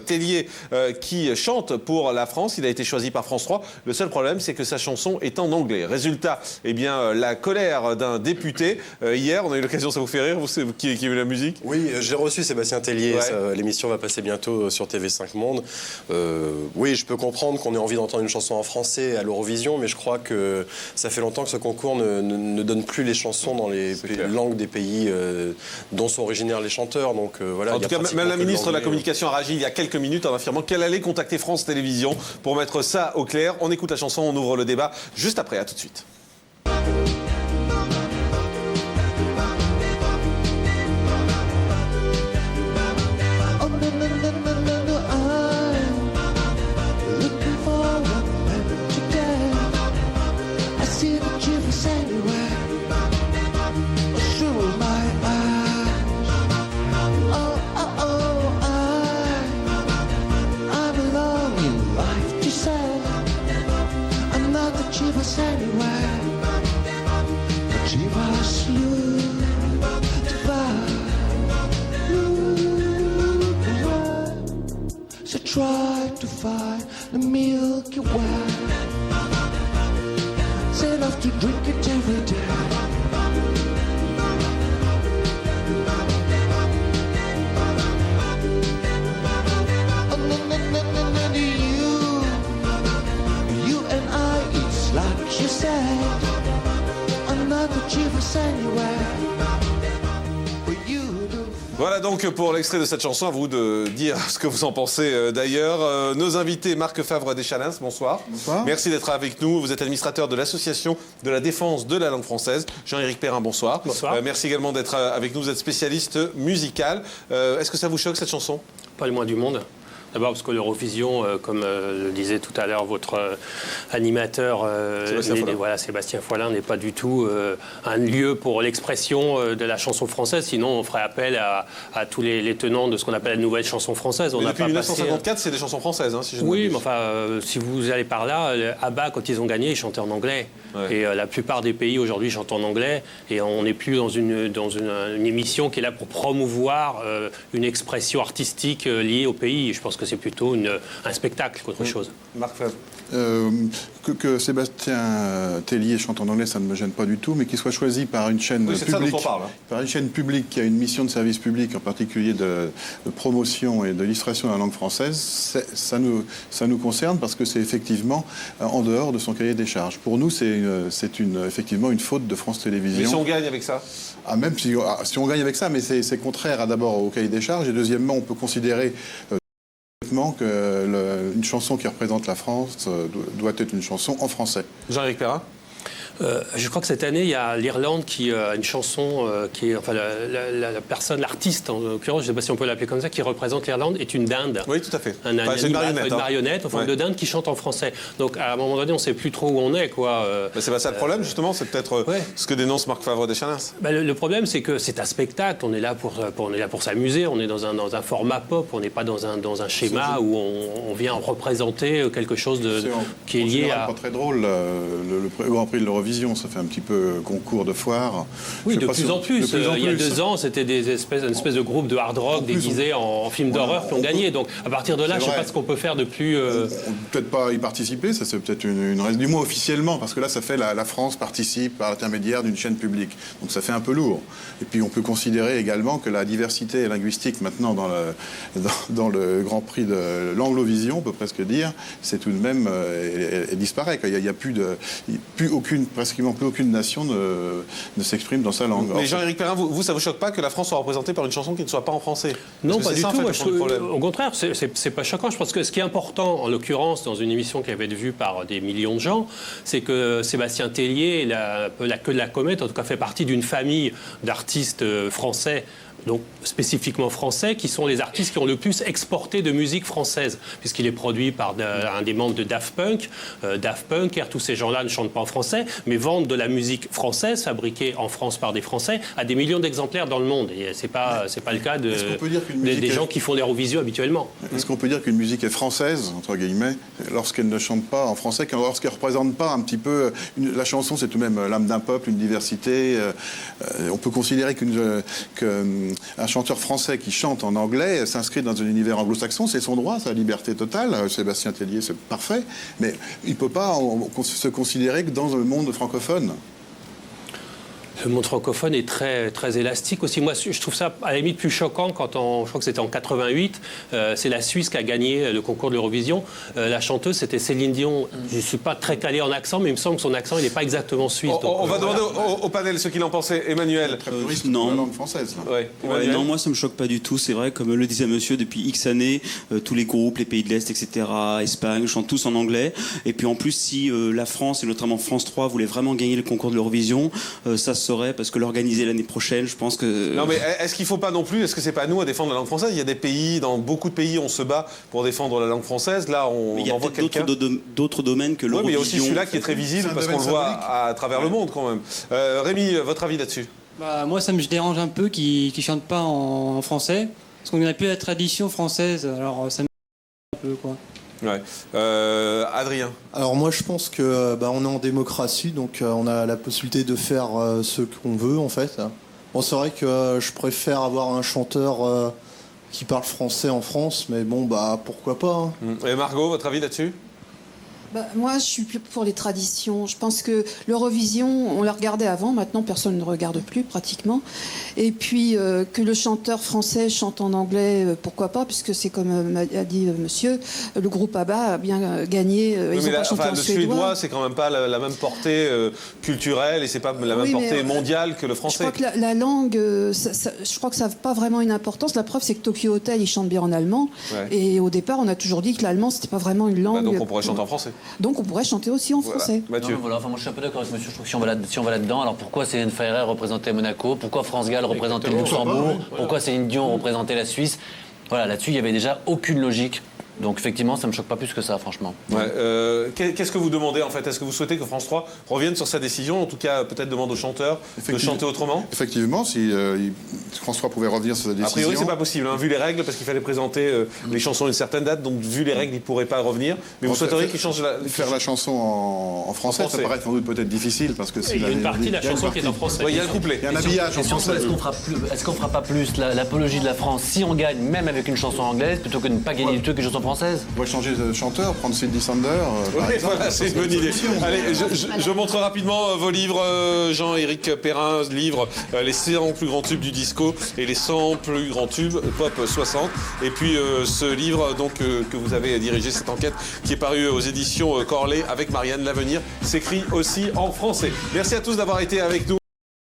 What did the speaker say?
Tellier qui chante pour la France, il a été choisi par France 3. Le seul problème, c'est que sa chanson est en anglais. Résultat, eh bien, la colère d'un député. Hier, on a eu l'occasion, ça vous fait rire, vous qui aimez la musique? Oui, j'ai reçu Sébastien Tellier. Ouais. L'émission va passer bientôt sur TV5 Monde. Oui, je peux comprendre qu'on ait envie d'entendre une chanson en français à l'Eurovision, mais je crois que ça fait longtemps que ce concours ne donne plus les chansons dans les langues des pays dont sont originaires les chanteurs. Donc, voilà, en tout cas, même la ministre de la Communication a réagi il y a quelques minutes en affirmant qu'elle allait contacter France Télévisions pour mettre ça au clair. On écoute la chanson, on ouvre le débat juste après. À tout de suite. Try to find the Milky Way. Say love to drink it every day. Oh, no, you and I, it's like you said, another chivas anywhere. Voilà donc pour l'extrait de cette chanson, à vous de dire ce que vous en pensez d'ailleurs. Nos invités, Marc Favre Deschalins, bonsoir. Bonsoir. Merci d'être avec nous. Vous êtes administrateur de l'Association de la défense de la langue française. Jean-Éric Perrin, bonsoir. Bonsoir. Merci également d'être avec nous. Vous êtes spécialiste musical. Est-ce que ça vous choque cette chanson? Pas le moins du monde. D'abord parce que l'Eurovision, comme le disait tout à l'heure votre animateur, Sébastien Follin, n'est pas du tout un lieu pour l'expression de la chanson française. Sinon, on ferait appel à tous les tenants de ce qu'on appelle la nouvelle chanson française. Mais depuis 1954, c'est des chansons françaises, hein, si je ne Oui, m'abuse. mais enfin, si vous allez par là, ABBA, quand ils ont gagné, ils chantaient en anglais. Ouais. Et la plupart des pays aujourd'hui chantent en anglais. Et on n'est plus dans une émission qui est là pour promouvoir une expression artistique liée au pays. Je pense que c'est plutôt un spectacle qu'autre chose. Marc Favre. Que Sébastien Tellier chante en anglais, ça ne me gêne pas du tout, mais qu'il soit choisi par une chaîne publique, par une chaîne publique qui a une mission de service public, en particulier de promotion et de l'illustration de la langue française, ça nous concerne parce que c'est effectivement en dehors de son cahier des charges. Pour nous, c'est effectivement une faute de France Télévisions. Mais si on gagne avec ça? Même si on gagne avec ça, mais c'est contraire d'abord au cahier des charges, et deuxièmement, on peut considérer qu'une chanson qui représente la France doit être une chanson en français. Jean-Éric Perrin. Je crois que cette année, il y a l'Irlande qui a une chanson qui est, enfin, la personne, l'artiste en l'occurrence, je ne sais pas si on peut l'appeler comme ça, qui représente l'Irlande, est une dinde. Oui, tout à fait. Une marionnette en forme de dinde qui chante en français. Donc, à un moment donné, on ne sait plus trop où on est, quoi. C'est pas ça le problème, justement, c'est peut-être ce que dénonce Marc Favre Deschalins. Le problème, c'est que c'est un spectacle. On est là pour s'amuser. On est dans un format pop. On n'est pas dans un schéma où on vient représenter quelque chose qui est lié à. C'est pas très drôle. Le Grand Prix de l'Eurovision, ça fait un petit peu concours de foire. Oui, de plus en plus. Il y a 2 ans, c'était une espèce de groupe de hard rock déguisés en film d'horreur qui ont gagné. Donc, à partir de là, je ne sais pas ce qu'on peut faire de plus. Peut-être pas y participer, ça c'est peut-être une raison, du moins officiellement, parce que là, ça fait la France participe par l'intermédiaire d'une chaîne publique. Donc, ça fait un peu lourd. Et puis, on peut considérer également que la diversité linguistique maintenant dans le Grand Prix de l'Anglovision, on peut presque dire, c'est tout de même, elle disparaît. Il n'y a pratiquement plus aucune nation ne s'exprime dans sa langue. Mais Jean-Éric Perrin, ça vous choque pas que la France soit représentée par une chanson qui ne soit pas en français? Non, pas du tout. Au contraire, c'est pas choquant. Je pense que ce qui est important, en l'occurrence, dans une émission qui avait été vue par des millions de gens, c'est que Sébastien Tellier, la queue de la comète, en tout cas, fait partie d'une famille d'artistes français, donc spécifiquement français, qui sont les artistes qui ont le plus exporté de musique française, puisqu'il est produit par un des membres de Daft Punk. Daft Punk, tous ces gens-là ne chantent pas en français, mais vendent de la musique française, fabriquée en France par des Français, à des millions d'exemplaires dans le monde. Et c'est pas le cas des gens qui font l'Eurovision habituellement. Est-ce qu'on peut dire qu'une musique est française, entre guillemets, lorsqu'elle ne chante pas en français, lorsqu'elle ne représente pas un petit peu... La chanson, c'est tout de même l'âme d'un peuple, une diversité. On peut considérer un chanteur français qui chante en anglais s'inscrit dans un univers anglo-saxon, c'est son droit, sa liberté totale. Sébastien Tellier, c'est parfait. Mais il ne peut pas se considérer que dans le monde francophone. Le monde francophone est très, très élastique aussi. Moi, je trouve ça à la limite plus choquant quand je crois que c'était en 88, c'est la Suisse qui a gagné le concours de l'Eurovision. La chanteuse, c'était Céline Dion. Je ne suis pas très calé en accent, mais il me semble que son accent, il n'est pas exactement suisse. On va demander au panel ce qu'il en pensait. Emmanuel. Très puriste de la langue française. Ouais, Non, moi ça me choque pas du tout. C'est vrai, comme le disait monsieur, depuis X années, tous les groupes, les pays de l'Est, etc., Espagne, chantent tous en anglais. Et puis en plus, si la France, et notamment France 3, voulait vraiment gagner le concours de l'Eurovision, ça se saurait, parce que l'organiser l'année prochaine, je pense que... Non mais est-ce qu'il ne faut pas non plus, est-ce que c'est pas à nous à défendre la langue française? Il y a des pays, dans beaucoup de pays, on se bat pour défendre la langue française. Là, on envoie quelqu'un... Il y a d'autres domaines que l'Eurovision. Oui, mais il y a aussi celui-là qui est très visible, parce qu'on le voit à travers le monde quand même. Rémi, votre avis là-dessus? Moi, ça me dérange un peu qu'ils ne chantent pas en français, parce qu'on n'a plus la tradition française, alors ça me un peu, quoi. Ouais. Adrien. Alors moi je pense que on est en démocratie, donc on a la possibilité de faire ce qu'on veut en fait. Bon, c'est vrai que je préfère avoir un chanteur qui parle français en France, mais bon pourquoi pas. Et Margot, votre avis là-dessus? Moi, je suis plus pour les traditions. Je pense que l'Eurovision, on la regardait avant, maintenant personne ne regarde plus pratiquement. Et puis que le chanteur français chante en anglais, pourquoi pas, puisque c'est comme a dit monsieur, le groupe ABBA a bien gagné. Oui, ils ont pas chanté en le suédois. suédois, c'est quand même pas la même portée culturelle et c'est pas la même portée mondiale que le français. Je crois que la langue, je crois que ça n'a pas vraiment une importance. La preuve, c'est que Tokyo Hotel, ils chantent bien en allemand. Ouais. Et au départ, on a toujours dit que l'allemand, c'était pas vraiment une langue. Donc on pourrait chanter en français. Donc on pourrait chanter aussi en français. Mathieu. Moi je suis un peu d'accord avec monsieur. Je trouve que si on va là-dedans, alors pourquoi Céline Ferrer représentait Monaco? Pourquoi France Gall représentait le Luxembourg? Pourquoi Céline Dion représentait la Suisse? Voilà, là-dessus, il n'y avait déjà aucune logique. Donc effectivement, ça ne me choque pas plus que ça, franchement. Ouais, qu'est-ce que vous demandez en fait? Est-ce que vous souhaitez que France 3 revienne sur sa décision? En tout cas, peut-être demande aux chanteurs de chanter autrement? Effectivement, si France 3 pouvait revenir sur sa décision... A priori, c'est pas possible, vu les règles, parce qu'il fallait présenter les chansons à une certaine date, donc vu les règles, ils ne pourraient pas revenir. Mais vous souhaiteriez qu'ils changent faire la chanson en français, ça paraît sans doute peut-être difficile, parce que il y a une partie de la chanson qui est en français. Il y a un couplet. Il y a un habillage en français. Est-ce qu'on fera pas plus l'apologie de la France si on gagne, même avec une chanson anglaise, plutôt que de ne pas gagner du tout avec une chanson française? De chanteur, prendre Cindy Sander. Voilà, c'est une bonne idée. Allez, je montre rapidement vos livres, Jean-Éric Perrin, livre les 100 plus grands tubes du disco et les 100 plus grands tubes pop 60. Et puis ce livre donc que vous avez dirigé, cette enquête qui est parue aux éditions Corlet avec Marianne L'Avenir, s'écrit aussi en français. Merci à tous d'avoir été avec nous.